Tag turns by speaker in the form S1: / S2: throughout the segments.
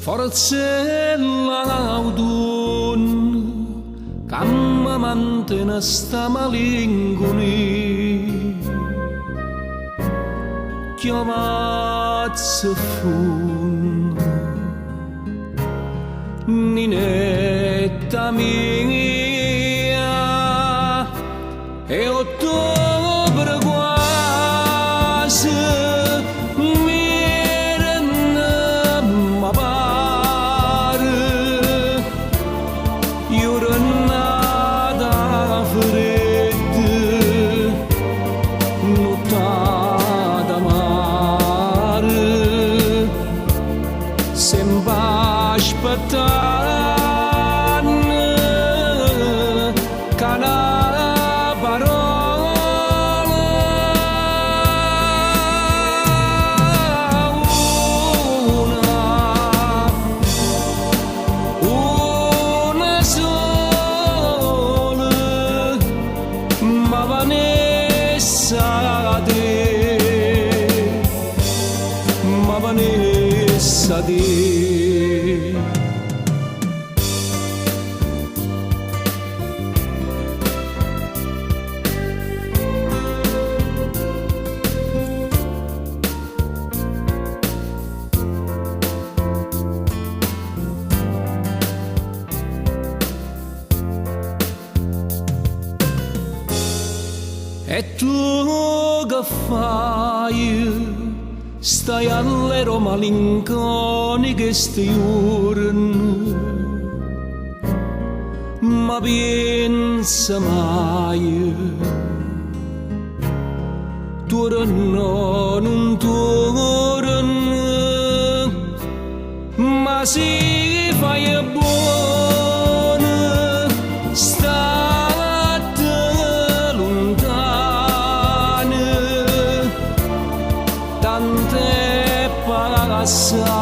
S1: forse l'audun camma mantena sta malinguni chiamazza fun ninetta mia e ottobre quasi Vanessa di e tu che fai? Stai all'ero malinconiche stiurn, ma pensa mai torno non torno, ma si fai buona state lontane tante passate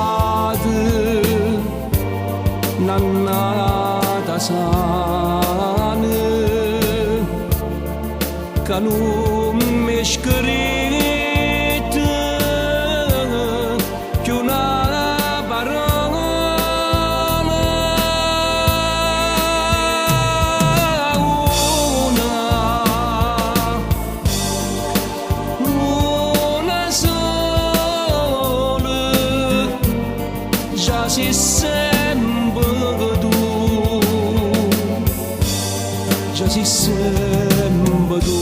S1: nannata sane che non mi scritte che una parola una sola già si sembra tu, già si sembra tu.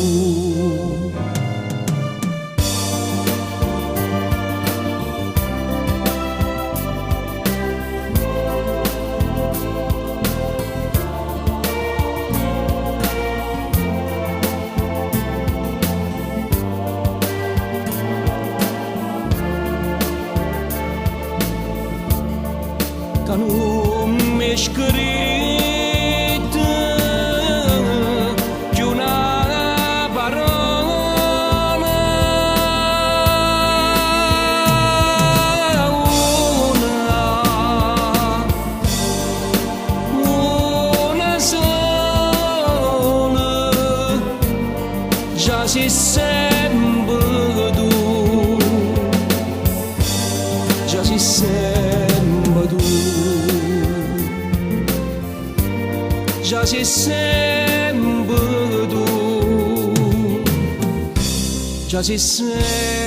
S1: Che non mi scritte che una parola una sola già si sembra tu, già si sembra tu, già si sembra tu, già si sembra.